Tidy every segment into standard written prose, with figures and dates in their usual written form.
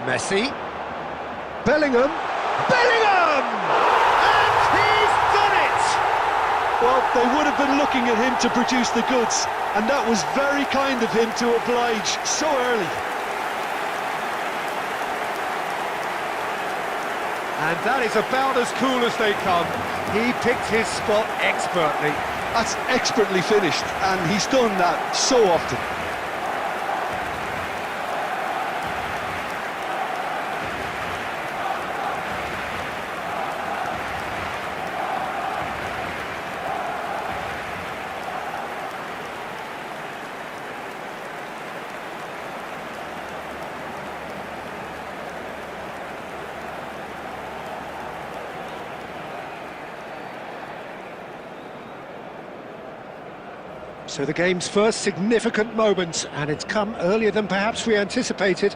Messi. Bellingham. Bellingham! And he's done it! Well, they would have been looking at him to produce the goods, and that was very kind of him to oblige so early. And that is about as cool as they come. He picked his spot expertly. That's expertly finished, and he's done that so often. So the game's first significant moment, and it's come earlier than perhaps we anticipated.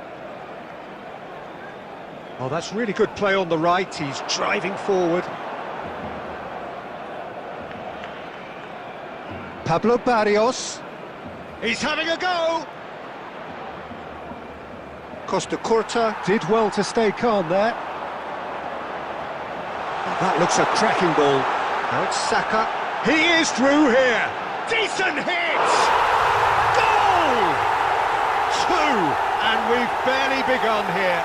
Oh, that's really good play on the right. He's driving forward. Pablo Barrios. He's having a go! Costa Curta did well to stay calm there. That looks a cracking ball. Now it's Saka. He is through here! Decent hit! Goal! 2, and we've barely begun here.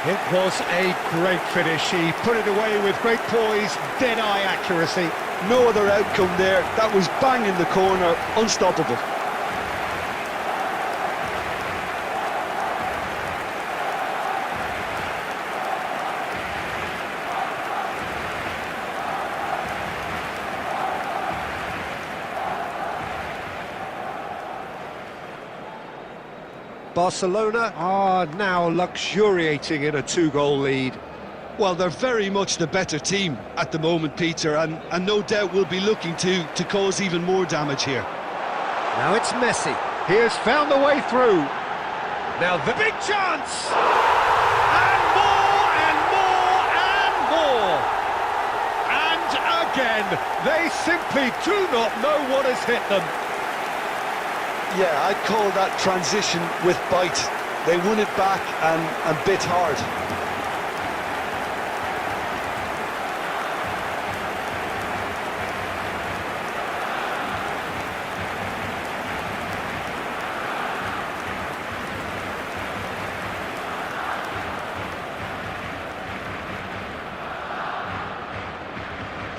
It was a great finish. He put it away with great poise, dead-eye accuracy. No other outcome there. That was bang in the corner, unstoppable. Barcelona are now luxuriating in a 2-goal lead. Well, they're very much the better team at the moment, Peter, and no doubt will be looking to cause even more damage here. Now it's Messi. He has found the way through. Now the big chance! And more, and more, and more! And again, they simply do not know what has hit them. Yeah, I'd call that transition with bite. They won it back and bit hard.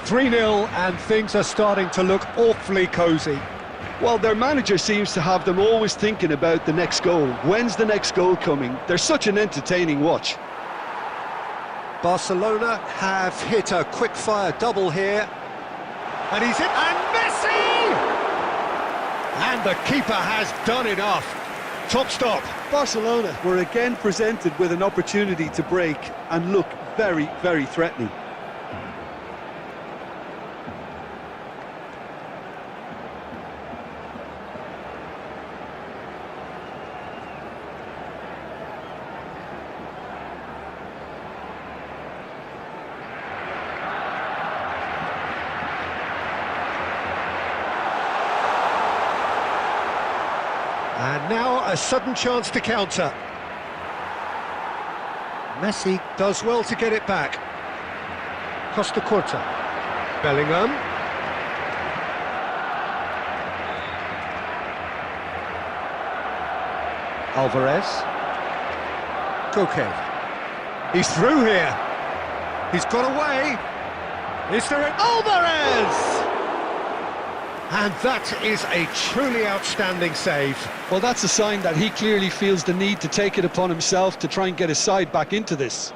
"3-0, and things are starting to look awfully cosy. Well, their manager seems to have them always thinking about the next goal. When's the next goal coming? They're such an entertaining watch. Barcelona have hit a quick-fire double here. And he's hit, and Messi! And the keeper has done enough. Top stop. Barcelona were again presented with an opportunity to break and look very, very threatening. And now a sudden chance to counter. Messi does well to get it back. Costa Curta. Bellingham. Alvarez. Koke. He's through here. He's got away. Is there an Alvarez? And that is a truly outstanding save. Well, that's a sign that he clearly feels the need to take it upon himself to try and get his side back into this.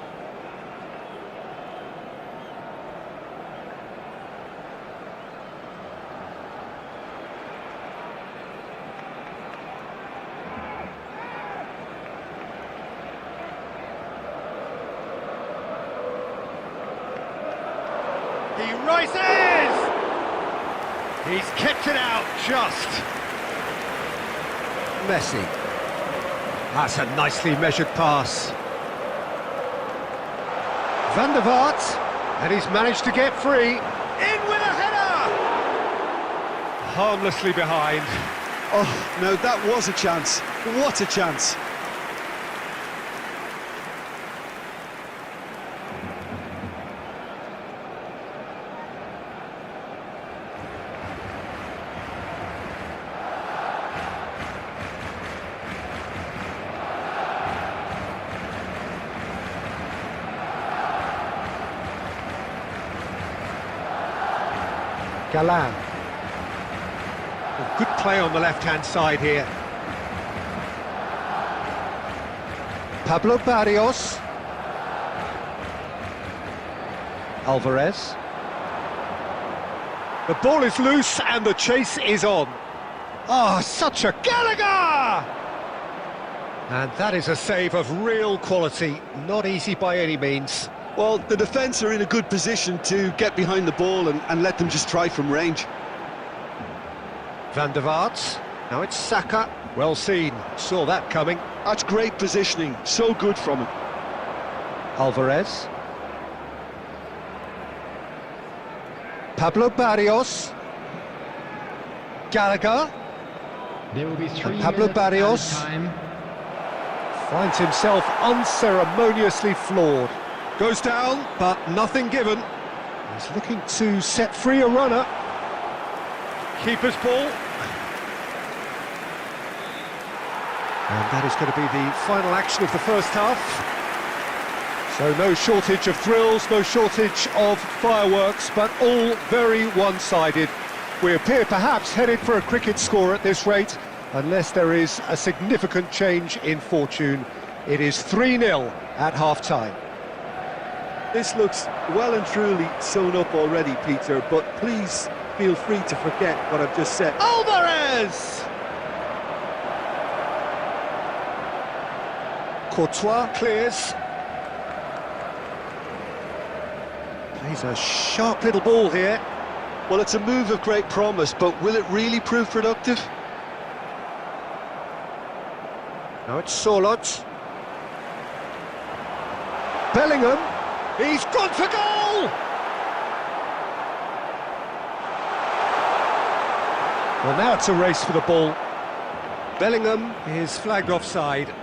He rises! He's kept it out just. Messi. That's a nicely measured pass. Van der Vaart, and he's managed to get free. In with a header! Harmlessly behind. Oh, now that was a chance. What a chance. Galan. Good play on the left-hand side here. Pablo Barrios. Alvarez. The ball is loose and the chase is on. Oh, such a Gallagher! And that is a save of real quality, not easy by any means. Well, the defence are in a good position to get behind the ball and let them just try from range. Van der Vaart. Now it's Saka. Well seen. Saw that coming. That's great positioning. So good from him. Alvarez. Pablo Barrios. Gallagher. There will be 3 Pablo minutes Barrios added time. Finds himself unceremoniously floored. Goes down, but nothing given. He's looking to set free a runner. Keeper's ball. And that is going to be the final action of the first half. So no shortage of thrills, no shortage of fireworks, but all very one-sided. We appear perhaps headed for a cricket score at this rate, unless there is a significant change in fortune. It is 3-0 at half-time. This looks well and truly sewn up already, Peter, but please feel free to forget what I've just said. Alvarez! Courtois clears. Plays a sharp little ball here. Well, it's a move of great promise, but will it really prove productive? Now it's Sorloth. Bellingham. He's gone for goal! Well, now it's a race for the ball. Bellingham is flagged offside.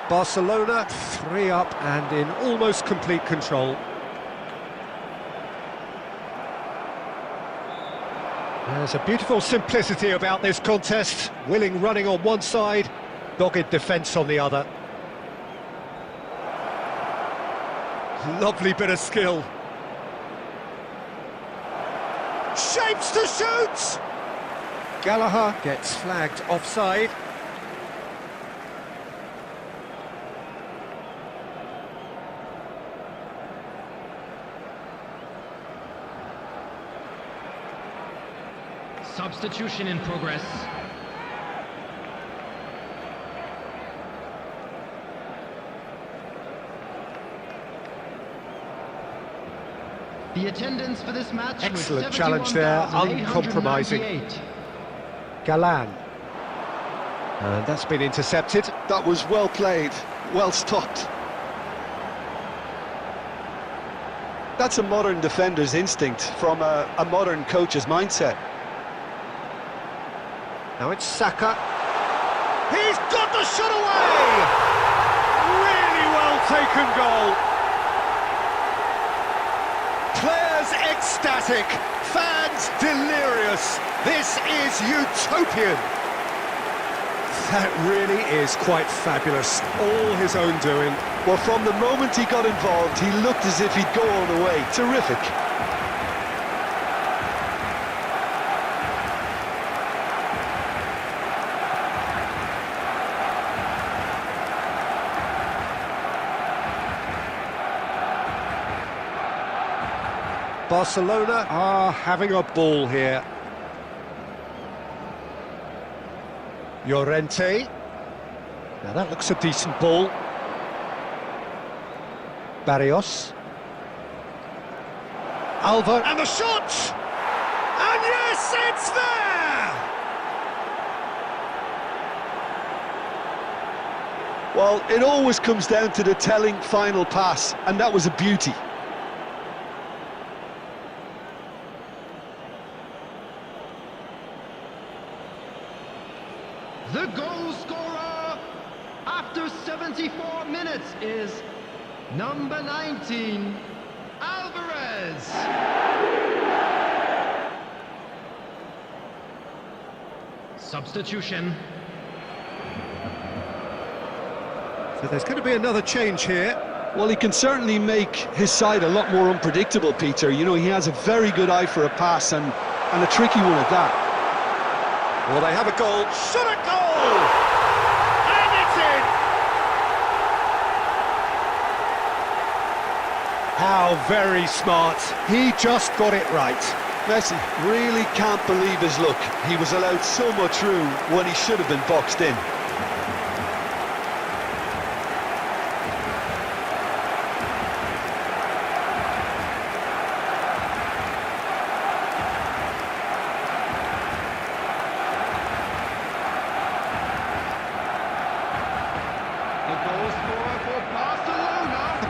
Barcelona 3 up and in almost complete control. There's a beautiful simplicity about this contest. Willing running on one side, dogged defence on the other. Lovely bit of skill. Shapes to shoot! Gallagher gets flagged offside. Substitution in progress. The attendance for this match Excellent challenge there, uncompromising. Galan. And that's been intercepted. That was well played, well stopped. That's a modern defender's instinct from a modern coach's mindset. Now it's Saka. He's got the shot away! Really well taken goal. Players ecstatic, fans delirious. This is utopian. That really is quite fabulous. All his own doing. Well, from the moment he got involved, he looked as if he'd go all the way. Terrific. Barcelona are having a ball here. Llorente. Now that looks a decent ball. Barrios. Alva. And the shot! And yes, it's there! Well, it always comes down to the telling final pass, and that was a beauty. The goal scorer after 74 minutes is number 19, Alvarez. Substitution. So there's going to be another change here. Well, he can certainly make his side a lot more unpredictable, Peter. You know, he has a very good eye for a pass, and a tricky one at that. Well, they have a goal. Shot a goal! And it's in! How very smart. He just got it right. Messi really can't believe his luck. He was allowed so much room when he should have been boxed in.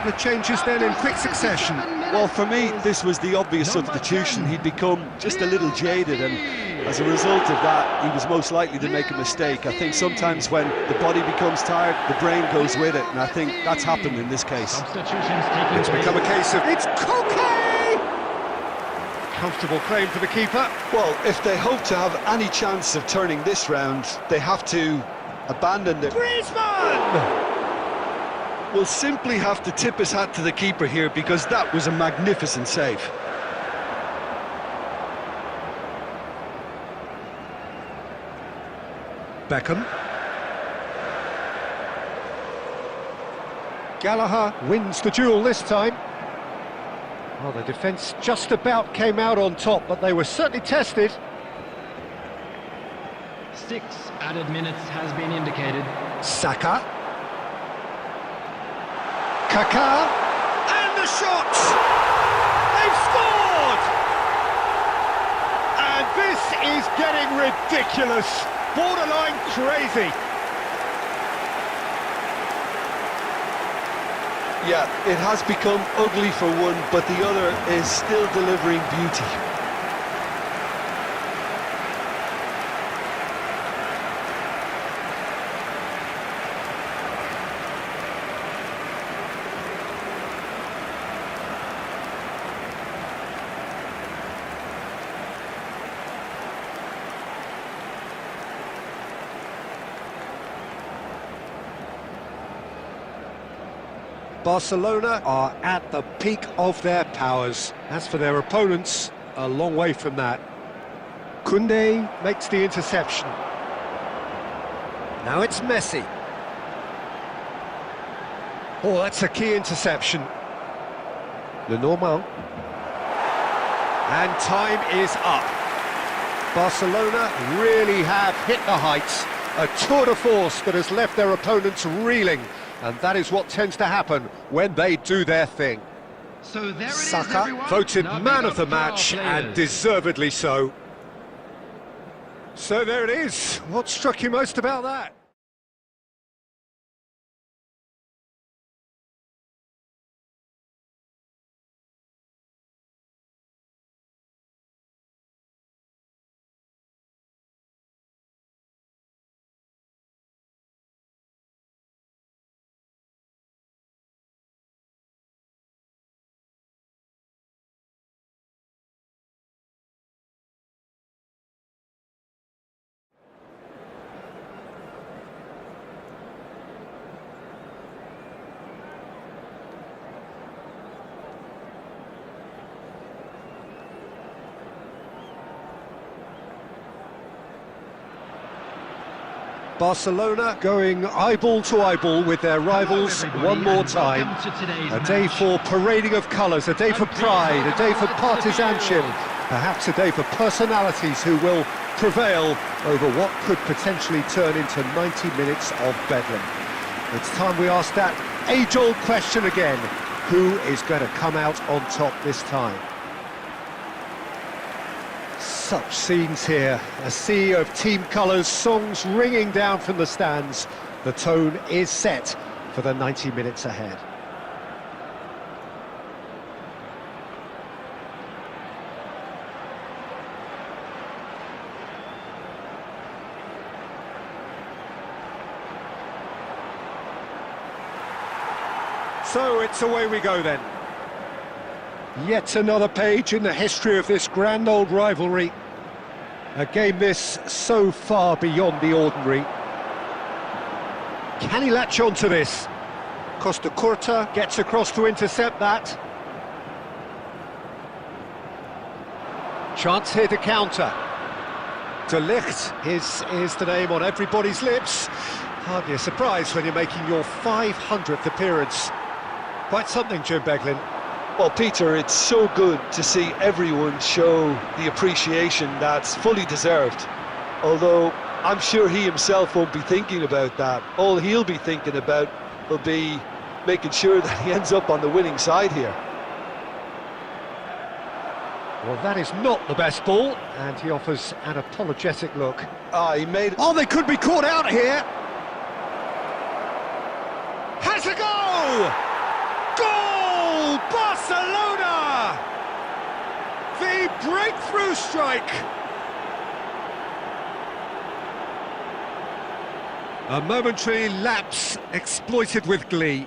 The changes then in quick succession. Well, for me, this was the obvious substitution. He'd become just a little jaded, and as a result of that, he was most likely to make a mistake. I think sometimes when the body becomes tired, the brain goes with it, and I think that's happened in this case. It's become a case of, it's Koke! Comfortable claim for the keeper. Well, if they hope to have any chance of turning this round, they have to abandon the... Griezmann! Will simply have to tip his hat to the keeper here, because that was a magnificent save. Beckham. Gallagher wins the duel this time. Well, the defence just about came out on top, but they were certainly tested. 6 added minutes has been indicated. Saka. Kaká, and the shot! They've scored! And this is getting ridiculous, borderline crazy. Yeah, it has become ugly for one, but the other is still delivering beauty. Barcelona are at the peak of their powers. As for their opponents, a long way from that. Koundé makes the interception. Now it's Messi. Oh, that's a key interception. Lenormand. And time is up. Barcelona really have hit the heights. A tour de force that has left their opponents reeling. And that is what tends to happen when they do their thing. So there it is, Saka everyone. voted Now man big of the up for our match, players. and deservedly so. So there it is. What struck you most about that? Barcelona going eyeball to eyeball with their rivals one more time. A day for parading of colours, a day for pride, a day for partisanship, perhaps a day for personalities who will prevail over what could potentially turn into 90 minutes of bedlam. It's time we ask that age-old question again. Who is going to come out on top this time? Such scenes here, a sea of team colours, songs ringing down from the stands. The tone is set for the 90 minutes ahead. So it's away we go then. Yet another page in the history of this grand old rivalry. A game this so far beyond the ordinary. Can he latch on to this? Costa Curta gets across to intercept that. Chance here to counter. De Ligt is the name on everybody's lips. Hardly a surprise when you're making your 500th appearance. Quite something, Jim Beglin. Well, Peter, it's so good to see everyone show the appreciation that's fully deserved. Although I'm sure he himself won't be thinking about that. All he'll be thinking about will be making sure that he ends up on the winning side here. Well, that is not the best ball, and he offers an apologetic look. He made... Oh, they could be caught out here! Has a go! Goal! Barcelona! The breakthrough strike! A momentary lapse exploited with glee.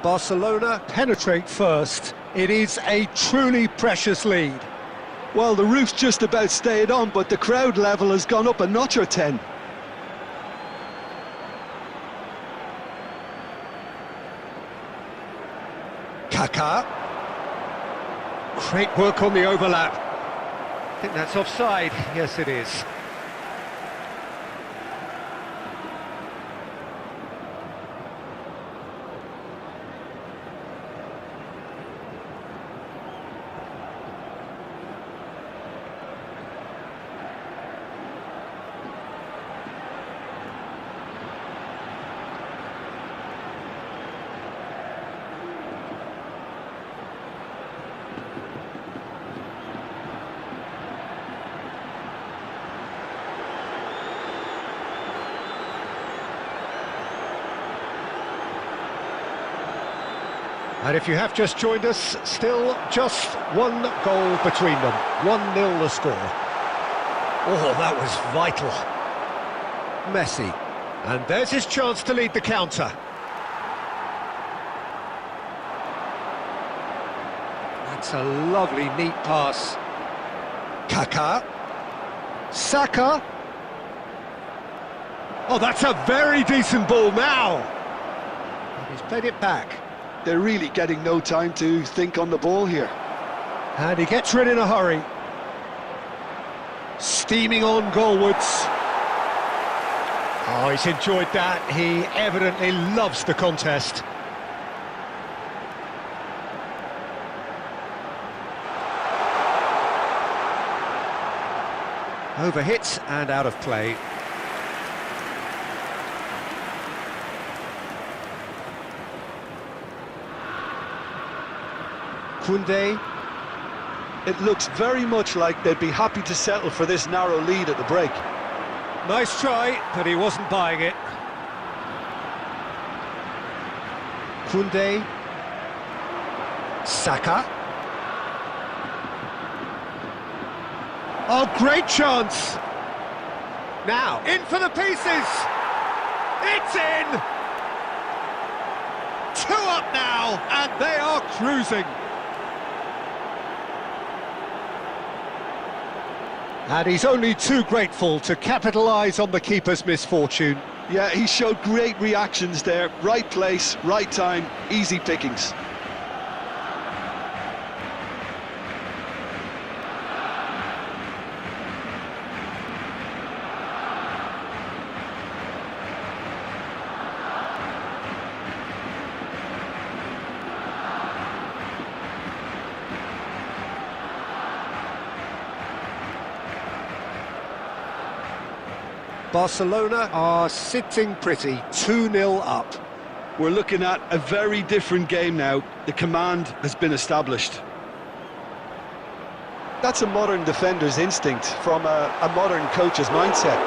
Barcelona penetrate first. It is a truly precious lead. Well, the roof's just about stayed on, but the crowd level has gone up a notch or 10. Kaká. Great work on the overlap. I think that's offside. Yes, it is. And if you have just joined us, still just one goal between them. 1-0 the score. Oh, that was vital. Messi. And there's his chance to lead the counter. That's a lovely, neat pass. Kaká. Saka. Oh, that's a very decent ball now. And he's played it back. They're really getting no time to think on the ball here. And he gets rid in a hurry. Steaming on goalwards. Oh, he's enjoyed that. He evidently loves the contest. Overhit and out of play. Koundé. It looks very much like they'd be happy to settle for this narrow lead at the break. Nice try, but he wasn't buying it. Koundé. Saka. Oh, great chance! Now, in for the pieces! It's in! 2 up now, and they are cruising. And he's only too grateful to capitalise on the keeper's misfortune. Yeah, he showed great reactions there. Right place, right time, easy pickings. Barcelona are sitting pretty, 2-0 up. We're looking at a very different game now. The command has been established. That's a modern defender's instinct from a modern coach's mindset.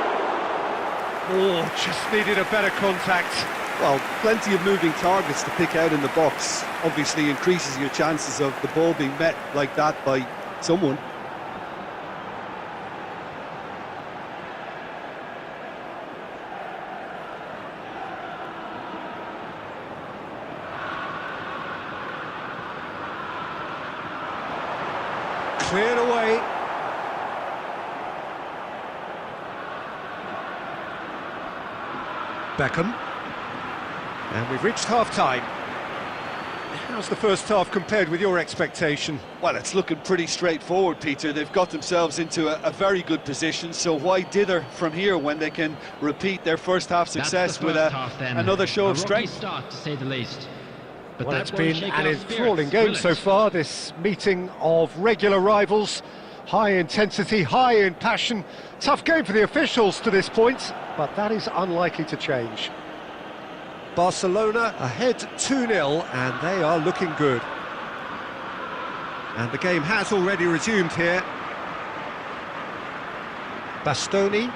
Oh, just needed a better contact. Well, plenty of moving targets to pick out in the box. Obviously increases your chances of the ball being met like that by someone. Cleared away. Beckham. And we've reached half-time. How's the first half compared with your expectation? Well, it's looking pretty straightforward, Peter. They've got themselves into a very good position, so why dither from here when they can repeat their first half success with another show of strength? Start, to say the least. But Well, it's been an enthralling game so far, this meeting of regular rivals. High intensity, high in passion. Tough game for the officials to this point, but that is unlikely to change. Barcelona ahead 2-0, and they are looking good. And the game has already resumed here. Bastoni.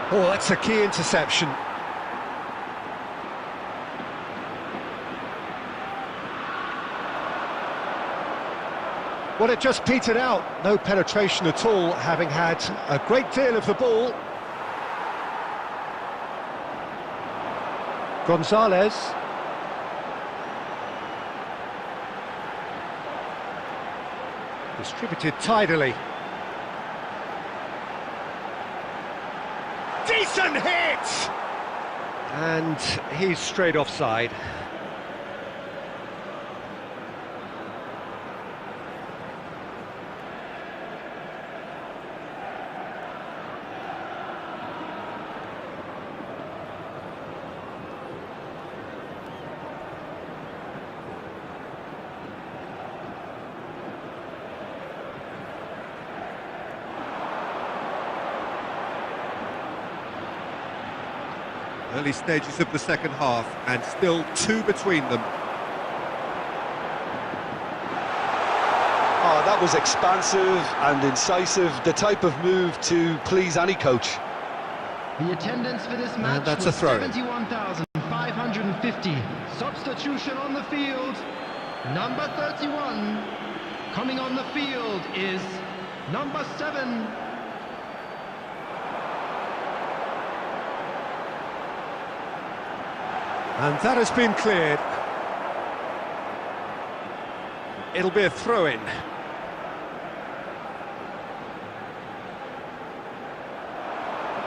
Oh, that's a key interception. Well, it just petered out. No penetration at all, having had a great deal of the ball. Gonzalez. Distributed tidily. Decent hit! And he's straight offside. Early stages of the second half, and still two between them. Oh, that was expansive and incisive, the type of move to please any coach. The attendance for this match that's was a throw-in. 71,550. Substitution on the field. Number 31. Coming on the field is number 7. And that has been cleared. It'll be a throw-in.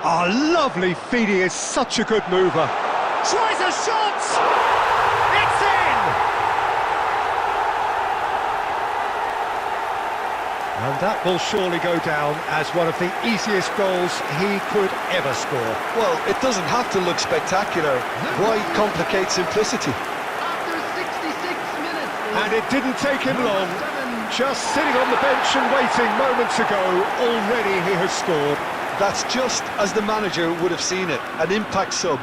Oh, lovely feed, he is such a good mover. Tries a shot! It's in! And that will surely go down as one of the easiest goals he could ever score. Well, it doesn't have to look spectacular. Why complicate simplicity? After 66 minutes. And it didn't take him long. Just sitting on the bench and waiting moments ago, already he has scored. That's just as the manager would have seen it, an impact sub.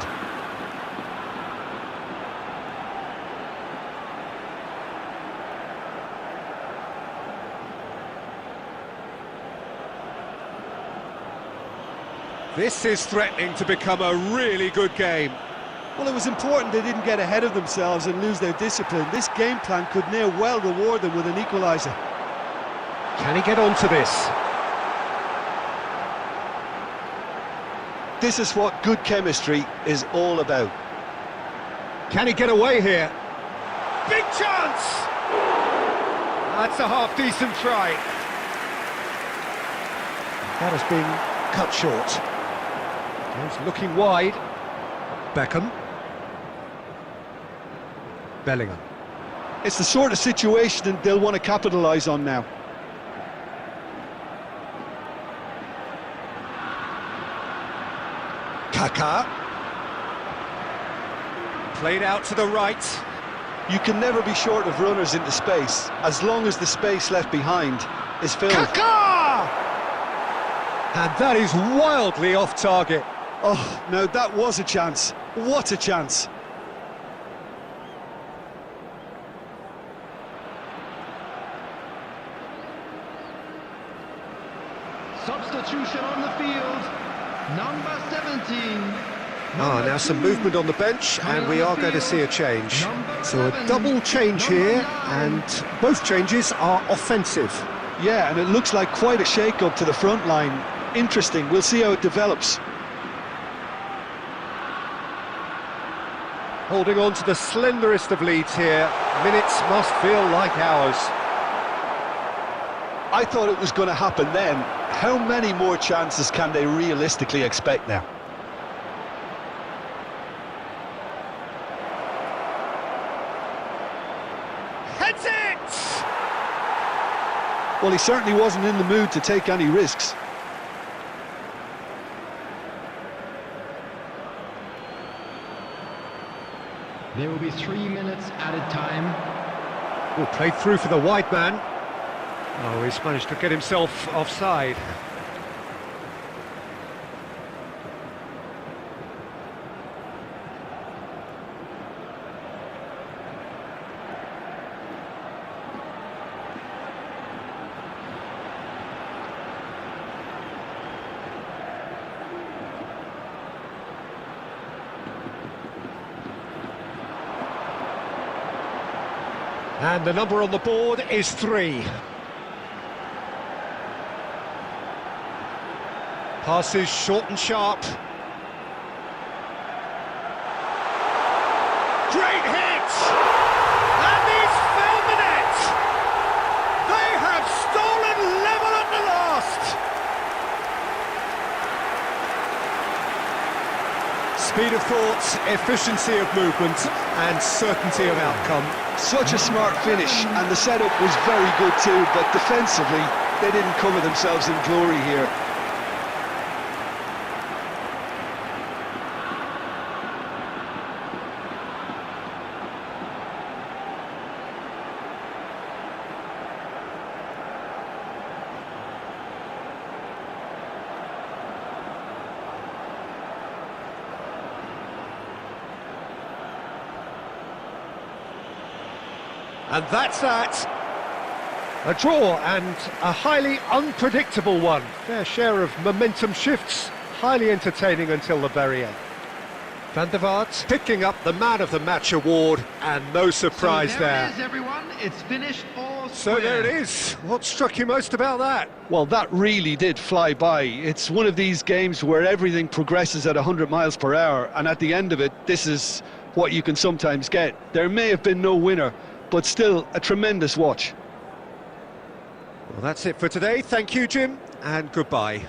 This is threatening to become a really good game. Well, it was important they didn't get ahead of themselves and lose their discipline. This game plan could near well reward them with an equaliser. Can he get onto this? This is what good chemistry is all about. Can he get away here? Big chance! That's a half-decent try. That has been cut short. He's looking wide. Beckham. Bellingham. It's the sort of situation that they'll want to capitalise on now. Kaká. Played out to the right. You can never be short of runners into space, as long as the space left behind is filled. Kaká! And that is wildly off target. Oh, now that was a chance. What a chance. Substitution on the field. Number 17. Now some movement on the bench, and we are going to see a change. So a double change here, and both changes are offensive. Yeah, and it looks like quite a shake-up to the front line. Interesting, we'll see how it develops. Holding on to the slenderest of leads here. Minutes must feel like hours. I thought it was going to happen then. How many more chances can they realistically expect now? Heads it! Well, he certainly wasn't in the mood to take any risks. There will be 3 minutes added time. Oh, played through for the wide man. Oh, he's managed to get himself offside. And the number on the board is 3. Passes short and sharp. Great hit! And he's found the net! They have stolen level at the last! Speed of thought, efficiency of movement, and certainty of outcome. Such a smart finish, and the setup was very good too, but defensively, they didn't cover themselves in glory here. And that's that. A draw, and a highly unpredictable one. Fair share of momentum shifts, highly entertaining until the very end. Van der Vaart picking up the Man of the Match award, and no surprise so there. There it is, everyone. It's finished all So there it is. What struck you most about that? Well, that really did fly by. It's one of these games where everything progresses at 100 miles per hour, and at the end of it, this is what you can sometimes get. There may have been no winner, but still a tremendous watch. Well, that's it for today. Thank you, Jim, and goodbye.